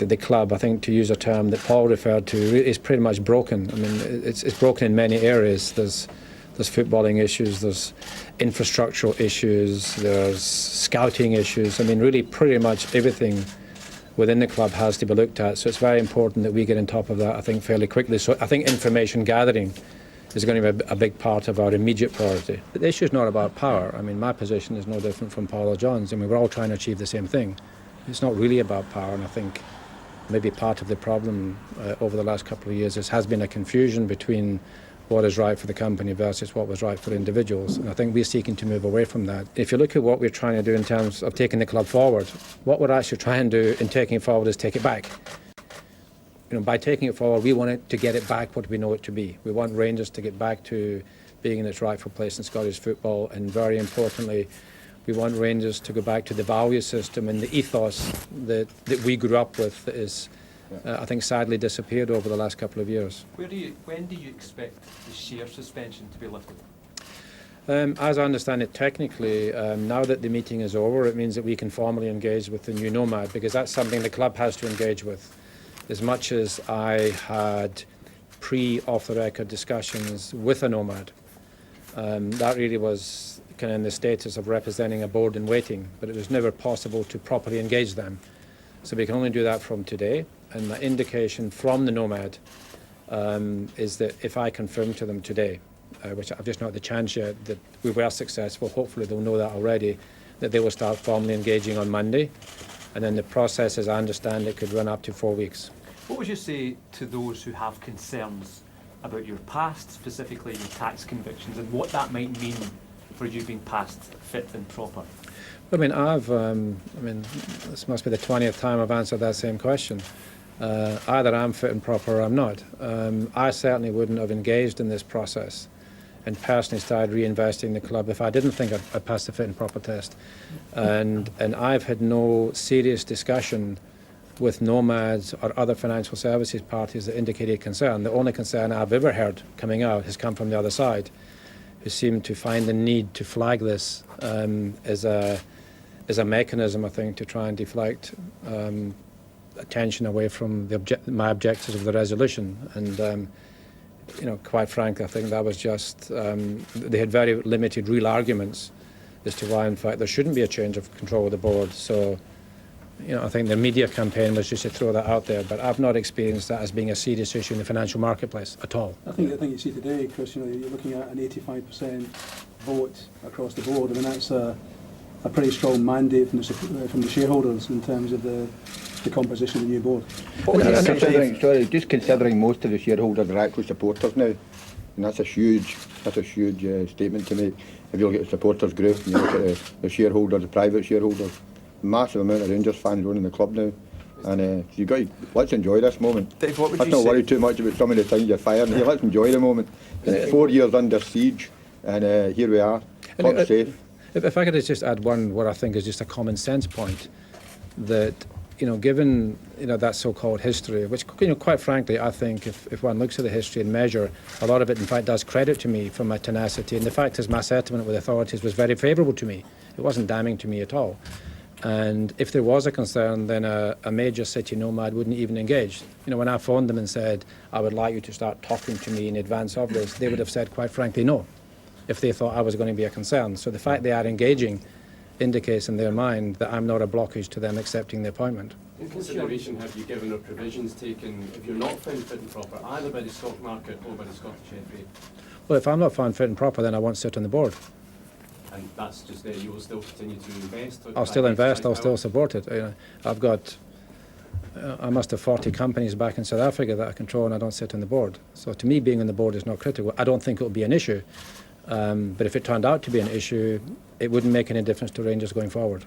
the club, I think, to use a term that Paul referred to, is pretty much broken. I mean, it's broken in many areas. There's footballing issues, there's infrastructural issues, there's scouting issues. I mean, really pretty much everything within the club has to be looked at. So it's very important that we get on top of that, I think, fairly quickly. So I think information gathering is going to be a big part of our immediate priority. But the issue is not about power. I mean, my position is no different from Paul or John's. I mean, we're all trying to achieve the same thing. It's not really about power, and I think maybe part of the problem over the last couple of years has been a confusion between what is right for the company versus what was right for individuals. And I think we're seeking to move away from that. If you look at what we're trying to do in terms of taking the club forward, what we're actually trying to do in taking it forward is take it back. You know, by taking it forward, we want it to get it back what we know it to be. We want Rangers to get back to being in its rightful place in Scottish football, and very importantly, we want Rangers to go back to the value system and the ethos that we grew up with that is, I think, sadly disappeared over the last couple of years. When do you expect the share suspension to be lifted? As I understand it, technically, now that the meeting is over, it means that we can formally engage with the new Nomad, because that's something the club has to engage with. As much as I had pre-off-the-record discussions with a Nomad, that really was kind of in the status of representing a board in waiting, but it was never possible to properly engage them. So we can only do that from today. And the indication from the Nomad is that if I confirm to them today, which I've just not had the chance yet, that we were successful, hopefully they'll know that already, that they will start formally engaging on Monday. And then the process, as I understand it, could run up to 4 weeks. What would you say to those who have concerns about your past, specifically your tax convictions, and what that might mean for you being past fit and proper? I mean, this must be the 20th time I've answered that same question. Either I'm fit and proper or I'm not. I certainly wouldn't have engaged in this process and personally started reinvesting the club if I didn't think I'd passed the fit and proper test. And I've had no serious discussion with Nomads or other financial services parties that indicated concern. The only concern I've ever heard coming out has come from the other side, who seem to find the need to flag this as a mechanism, I think, to try and deflect attention away from my objectives of the resolution. And you know, quite frankly, I think that was just they had very limited real arguments as to why, in fact, there shouldn't be a change of control of the board. So, you know, I think the media campaign was just to throw that out there, but I've not experienced that as being a serious issue in the financial marketplace at all. I think you see today, Chris, you know, you're looking at an 85% vote across the board. I mean, that's a pretty strong mandate from the shareholders in terms of the composition of the new board. Considering most of the shareholders are actual supporters now, and that's a huge statement to make. If you look at the supporters group, and you look at the shareholders, the private shareholders, massive amount of Rangers fans running the club now, and let's enjoy this moment. Dave, what would let's you not say? worry too much about some of the things you're firing here. Let's enjoy the moment. 4 years under siege, and here we are. Club's safe. If I could just add what I think is just a common sense point, that, you know, given, you know, that so-called history, which, you know, quite frankly, I think if one looks at the history and measure, a lot of it, in fact, does credit to me for my tenacity. And the fact is, my settlement with authorities was very favourable to me. It wasn't damning to me at all. And if there was a concern, then a major city Nomad wouldn't even engage. You know, when I phoned them and said, I would like you to start talking to me in advance of this, they would have said, quite frankly, no, if they thought I was going to be a concern. So the fact they are engaging indicates in their mind that I'm not a blockage to them accepting the appointment. In consideration, have you given or provisions taken if you're not found fit and proper, either by the stock market or by the Scottish FA? Well, if I'm not found fit and proper, then I won't sit on the board. And that's just there, you will still continue to invest? I'll still invest, I'll still support it. You know, I've got, I must have 40 companies back in South Africa that I control, and I don't sit on the board. So to me, being on the board is not critical. I don't think it will be an issue. But if it turned out to be an issue, it wouldn't make any difference to Rangers going forward.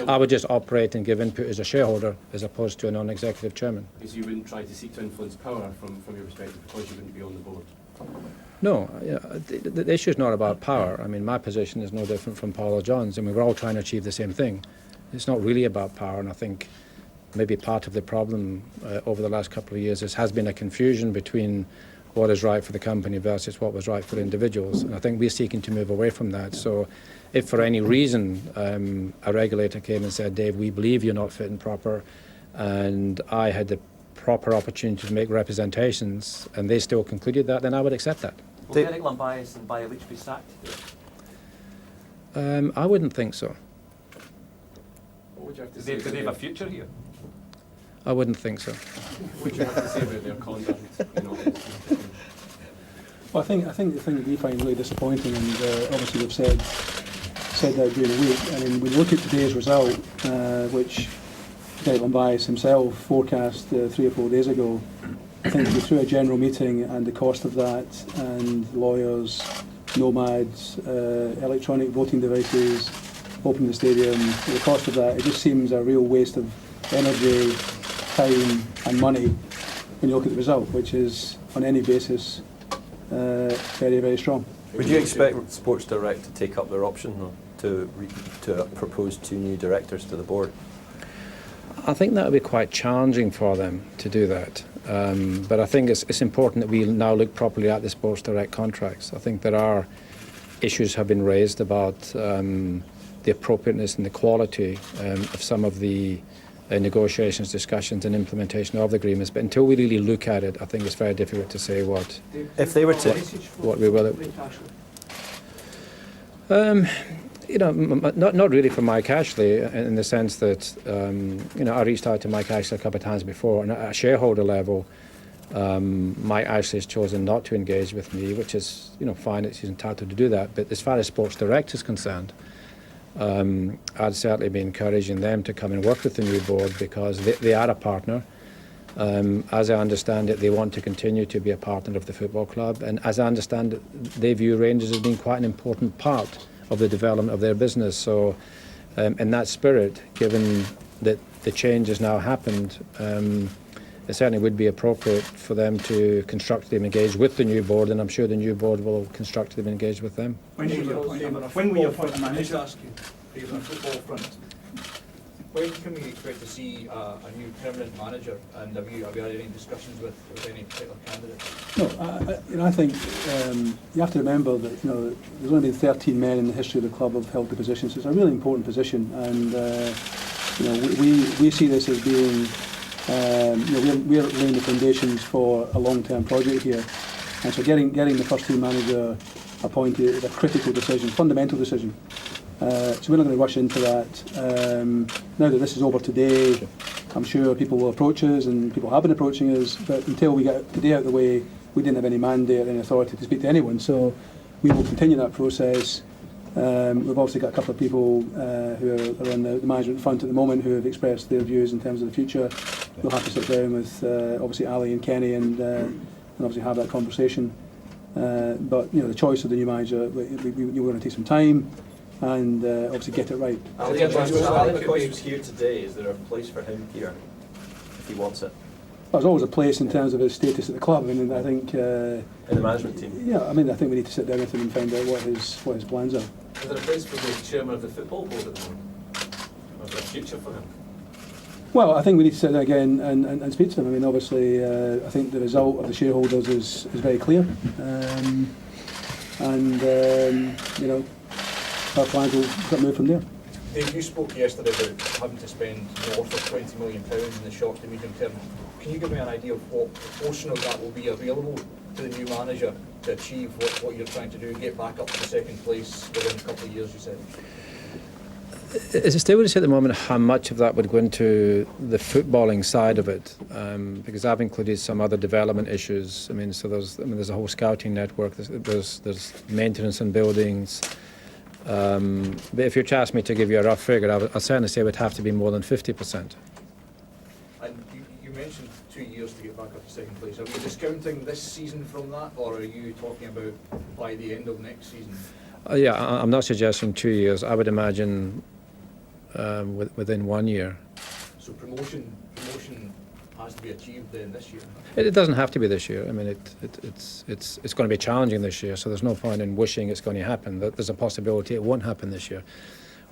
I would just operate and give input as a shareholder as opposed to a non-executive chairman. Because you wouldn't try to seek to influence power from your perspective because you wouldn't be on the board? No, you know, the issue is not about power. I mean, my position is no different from Paul or John's, and we're all trying to achieve the same thing. It's not really about power, and I think maybe part of the problem over the last couple of years has been a confusion between what is right for the company versus what was right for individuals. And I think we're seeking to move away from that. So if for any reason a regulator came and said, Dave, we believe you're not fit and proper, and I had the proper opportunity to make representations, and they still concluded that, then I would accept that. Will Derek Lambias and Bayelich be sacked? I wouldn't think so. What would you have to Do say? they have a future here? I wouldn't think so. What would you have to say about their conduct? You know, Well, I think the thing that we find really disappointing, and obviously we've said that during the week. I mean, we look at today's result, which Derek Lambias himself forecast 3 or 4 days ago. I think through a general meeting and the cost of that, and lawyers, nomads, electronic voting devices, opening the stadium, the cost of that, it just seems a real waste of energy, time and money when you look at the result, which is on any basis very, very strong. Would you expect Sports Direct to take up their option though, to propose 2 new directors to the board? I think that would be quite challenging for them to do that. But I think it's important that we now look properly at the Sports Direct contracts. I think there are issues have been raised about the appropriateness and the quality of some of the negotiations, discussions and implementation of the agreements. But until we really look at it, I think it's very difficult to say what we will. You know, not really for Mike Ashley, in the sense that you know, I reached out to Mike Ashley a couple of times before, and at a shareholder level, Mike Ashley has chosen not to engage with me, which is, you know, fine. He's entitled to do that. But as far as Sports Direct is concerned, I'd certainly be encouraging them to come and work with the new board, because they are a partner. As I understand it, they want to continue to be a partner of the football club, and as I understand it, they view Rangers as being quite an important part of the development of their business. So in that spirit, given that the change has now happened, it certainly would be appropriate for them to constructively engage with the new board, and I'm sure the new board will constructively engage with them. When we appoint a manager, on a football front, when can we expect to see a new permanent manager, and have you had any discussions with any particular candidates? No, I think you have to remember that, you know, there's only been 13 men in the history of the club who have held the position, so it's a really important position, and you know, we see this as being, you know, we're laying the foundations for a long-term project here, and so getting the first team manager appointed is a critical decision, fundamental decision. So we're not going to rush into that. Now that this is over today, I'm sure people will approach us, and people have been approaching us, but until we get today out of the way, we didn't have any mandate or any authority to speak to anyone. So we will continue that process. We've obviously got a couple of people who are on the management front at the moment who have expressed their views in terms of the future. We'll have to sit down with obviously Ali and Kenny and obviously have that conversation. But you know, the choice of the new manager, we're going to take some time and obviously get it right. Ali McCoy was here today. Is there a place for him here if he wants it? There's always a place in terms of his status at the club. I mean, I think in the management team. Yeah, I mean, I think we need to sit down with him and find out what his plans are. is there a place for the chairman of the football board at the moment? Or is there a future for him? Well, I think we need to sit down again and speak to him. I mean, obviously, I think the result of the shareholders is very clear, you know, our plans will get moved from there. Dave, you spoke yesterday about having to spend north of £20 million in the short to medium term. Can you give me an idea of what portion of that will be available to the new manager to achieve what you're trying to do, get back up to second place within a couple of years, you said? It's still to say at the moment how much of that would go into the footballing side of it, because I've included some other development issues. I mean, so there's a whole scouting network. There's maintenance and buildings. But if you ask me to give you a rough figure, I'd certainly say it would have to be more than 50%. And you mentioned 2 years to get back up to second place. Are we discounting this season from that, or are you talking about by the end of next season? Yeah, I'm not suggesting 2 years. I would imagine within 1 year. So promotion has to be achieved then this year? It doesn't have to be this year. I mean, it's going to be challenging this year, so there's no point in wishing it's going to happen. There's a possibility it won't happen this year.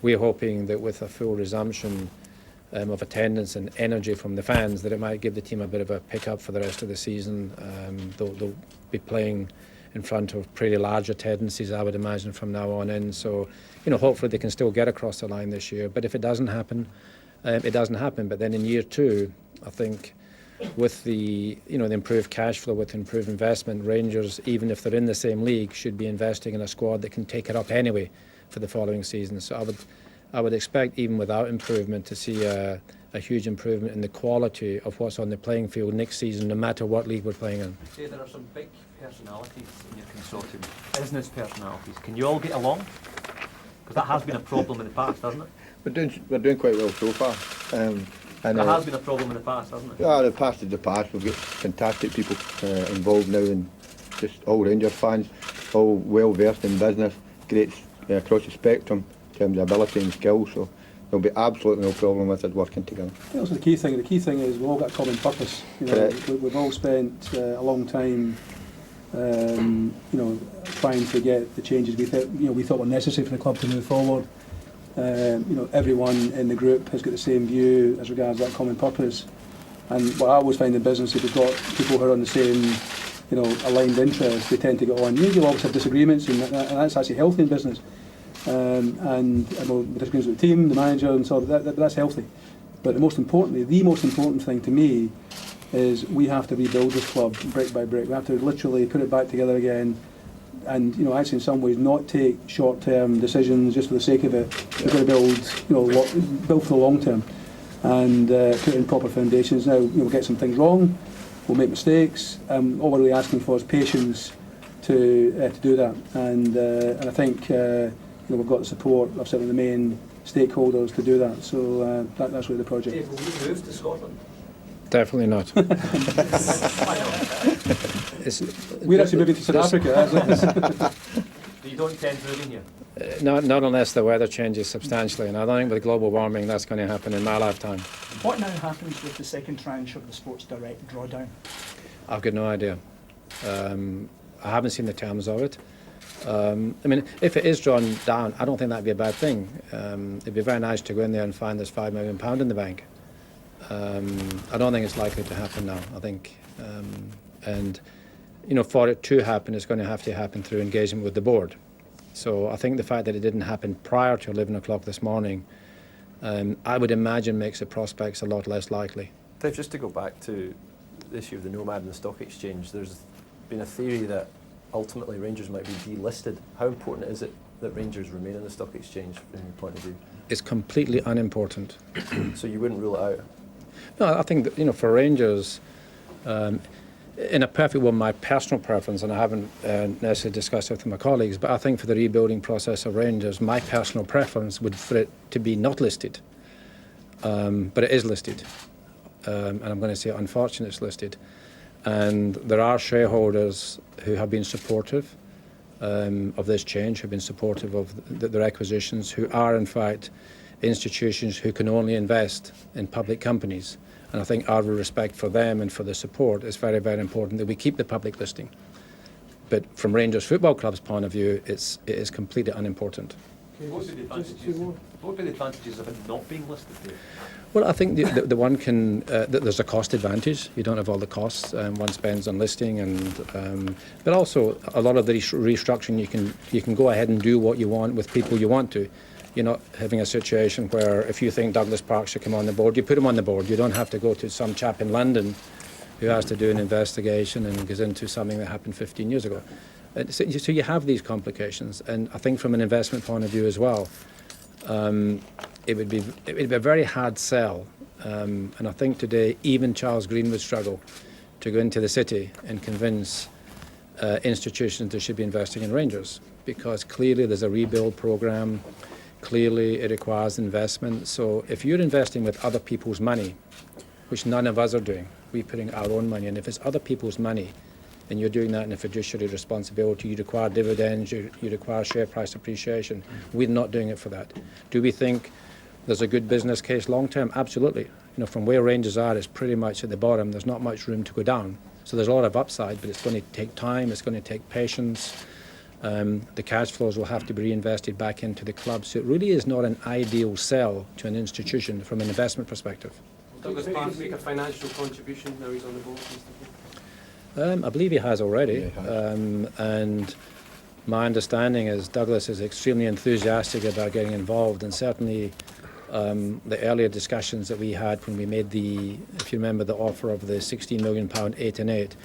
We're hoping that with a full resumption of attendance and energy from the fans, that it might give the team a bit of a pick-up for the rest of the season. They'll be playing in front of pretty large attendances, I would imagine, from now on in. So, you know, hopefully they can still get across the line this year. But if it doesn't happen, it doesn't happen. But then in year 2, I think with the the improved cash flow, with improved investment, Rangers, even if they're in the same league, should be investing in a squad that can take it up anyway for the following season. So I would expect, even without improvement, to see a huge improvement in the quality of what's on the playing field next season, no matter what league we're playing in. Say there are some big personalities in your consortium, business personalities. Can you all get along? Because that has been a problem in the past, hasn't it? We're doing quite well so far. That has been a problem in the past, hasn't it? Yeah, the past is the past. We've got fantastic people involved now, and just all Rangers fans, all well versed in business, great across the spectrum in terms of ability and skill. So there'll be absolutely no problem with us working together. I think also the key thing is we've all got a common purpose. We've all spent a long time, trying to get the changes we thought were necessary for the club to move forward. Everyone in the group has got the same view as regards that common purpose. And what I always find in business, if you've got people who are on the same, aligned interests, they tend to get on. You'll always have disagreements, and that's actually healthy in business. Disagreements with the team, the manager, and so on, that's healthy. But the most important thing to me is we have to rebuild this club brick by brick. We have to literally put it back together again. And actually, in some ways, not take short-term decisions just for the sake of it. We've got to build for the long term, and put in proper foundations. Now, we'll get some things wrong, we'll make mistakes. All we're really asking for is patience to do that. And I think we've got the support of some of the main stakeholders to do that. So that's really the project. Dave, will you move to Scotland? Definitely not. We're actually moving to South Africa. You don't intend moving here? Not unless the weather changes substantially, and I don't think with global warming that's going to happen in my lifetime. What now happens with the second tranche of the Sports Direct drawdown? I've got no idea. I haven't seen the terms of it. If it is drawn down, I don't think that'd be a bad thing. It'd be very nice to go in there and find there's £5 million in the bank. I don't think it's likely to happen now. I think, for it to happen, it's going to happen through engagement with the board. So I think the fact that it didn't happen prior to 11 o'clock this morning, I would imagine makes the prospects a lot less likely. Dave, just to go back to the issue of the Nomad and the stock exchange, there's been a theory that ultimately Rangers might be delisted. How important is it that Rangers remain in the stock exchange from your point of view? It's completely unimportant. So you wouldn't rule it out? No, I think that, for Rangers, in a perfect world, my personal preference, and I haven't necessarily discussed it with my colleagues, but I think for the rebuilding process of Rangers, my personal preference would for it to be not listed. But it is listed. And I'm going to say, unfortunately, it's listed. And there are shareholders who have been supportive of this change, who have been supportive of the requisitions, who are, in fact, institutions who can only invest in public companies. And I think out of respect for them and for the support, it's very, very important that we keep the public listing. But from Rangers Football Club's point of view, it is completely unimportant. Okay, what would be the advantages of it not being listed there? Well, I think the one can, there's a cost advantage. You don't have all the costs one spends on listing, but also a lot of the restructuring, you can go ahead and do what you want with people you want to. You're not having a situation where if you think Douglas Park should come on the board, you put him on the board. You don't have to go to some chap in London who has to do an investigation and goes into something that happened 15 years ago. So you have these complications, and I think from an investment point of view as well, it would be a very hard sell. And I think today even Charles Green would struggle to go into the city and convince institutions that should be investing in Rangers, because clearly there's a rebuild programme. Clearly, it requires investment. So if you're investing with other people's money, which none of us are doing, we're putting our own money, and if it's other people's money, then you're doing that in a fiduciary responsibility. You require dividends, you require share price appreciation. We're not doing it for that. Do we think there's a good business case long term? Absolutely. From where Rangers are, it's pretty much at the bottom. There's not much room to go down. So there's a lot of upside, but it's going to take time, it's going to take patience. The cash flows will have to be reinvested back into the club. So it really is not an ideal sell to an institution from an investment perspective. Will Douglas Park make a financial contribution now he's on the board, Mr. Keane? I believe he has already. Yeah, he has. And my understanding is Douglas is extremely enthusiastic about getting involved, and certainly the earlier discussions that we had when we made if you remember, the offer of the £16 million 8 and 8.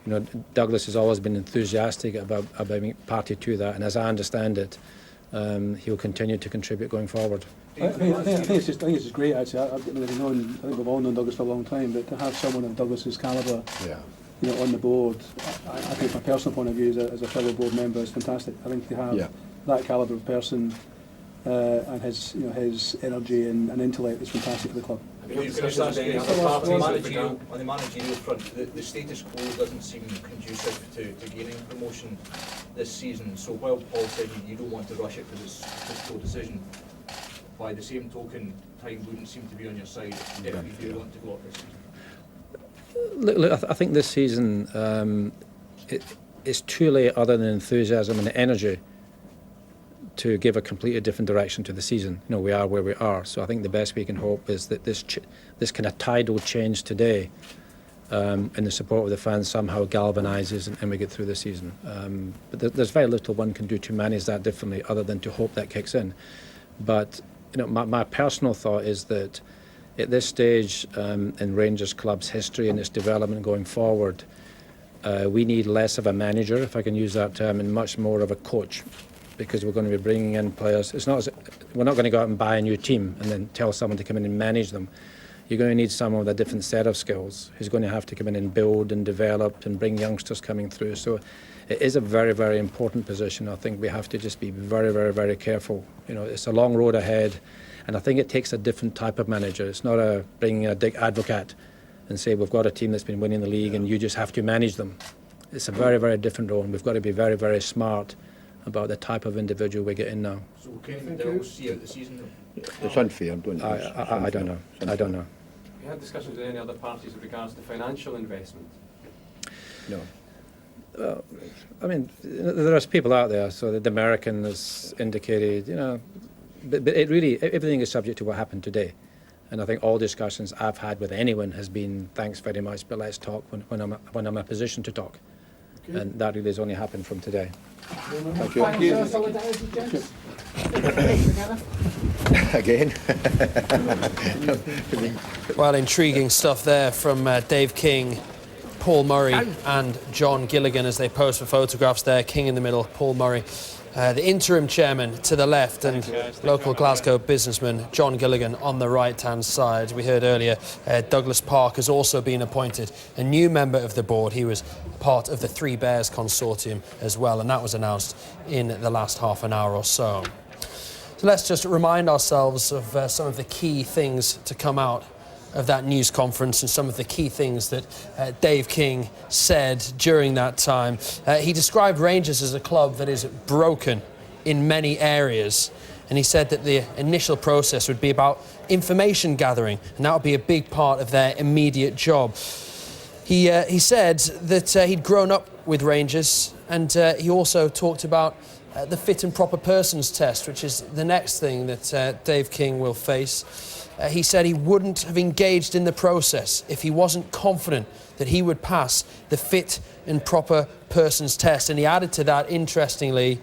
You know, Douglas has always been enthusiastic about being party to that, and as I understand it, he'll continue to contribute going forward. I think it's just great, actually. I think we've all known Douglas for a long time, but to have someone of Douglas's calibre, you know, on the board, I think from a personal point of view, as a fellow board member, is fantastic. I think to have that calibre of person and his energy and intellect is fantastic for the club. On the managerial front, the status quo doesn't seem conducive to gaining promotion this season. So while Paul said you don't want to rush it because it's a difficult decision, by the same token, time wouldn't seem to be on your side if you do want to go up this season. Look, I think this season it's too late, other than enthusiasm and energy, to give a completely different direction to the season. You know, we are where we are, so I think the best we can hope is that this kind of tidal change today, and the support of the fans somehow galvanises and we get through the season. But there's very little one can do to manage that differently, other than to hope that kicks in. But you know, my personal thought is that at this stage in Rangers Club's history and its development going forward, we need less of a manager, if I can use that term, and much more of a coach, because we're going to be bringing in players. We're not going to go out and buy a new team and then tell someone to come in and manage them. You're going to need someone with a different set of skills who's going to have to come in and build and develop and bring youngsters coming through. So it is a very, very important position. I think we have to just be very, very, very careful. You know, it's a long road ahead, and I think it takes a different type of manager. It's not bringing a Dick Advocate and say we've got a team that's been winning the league and you just have to manage them. It's a very, very different role, and we've got to be very, very smart about the type of individual we get in now. So can Dell see out the season? It's unfair, don't you? I don't know. I don't know. Have you had discussions with any other parties with regards to financial investment? No. I mean, there's people out there. So the American has indicated, you know, but it really, everything is subject to what happened today. And I think all discussions I've had with anyone has been, thanks very much, but let's talk when I'm in a position to talk. Okay. And that really has only happened from today. Thank you. Again. Well, intriguing stuff there from Dave King, Paul Murray and John Gilligan as they pose for photographs there. King in the middle, Paul Murray, the interim chairman to the left, and local Glasgow businessman John Gilligan on the right-hand side. We heard earlier Douglas Park has also been appointed a new member of the board. He was part of the Three Bears consortium as well, and that was announced in the last half an hour or so. So let's just remind ourselves of some of the key things to come out of that news conference and some of the key things that Dave King said during that time. He described Rangers as a club that is broken in many areas, and he said that the initial process would be about information gathering, and that would be a big part of their immediate job. He said that he'd grown up with Rangers, and he also talked about the fit and proper persons test, which is the next thing that Dave King will face. He said he wouldn't have engaged in the process if he wasn't confident that he would pass the fit and proper persons test. And he added to that, interestingly,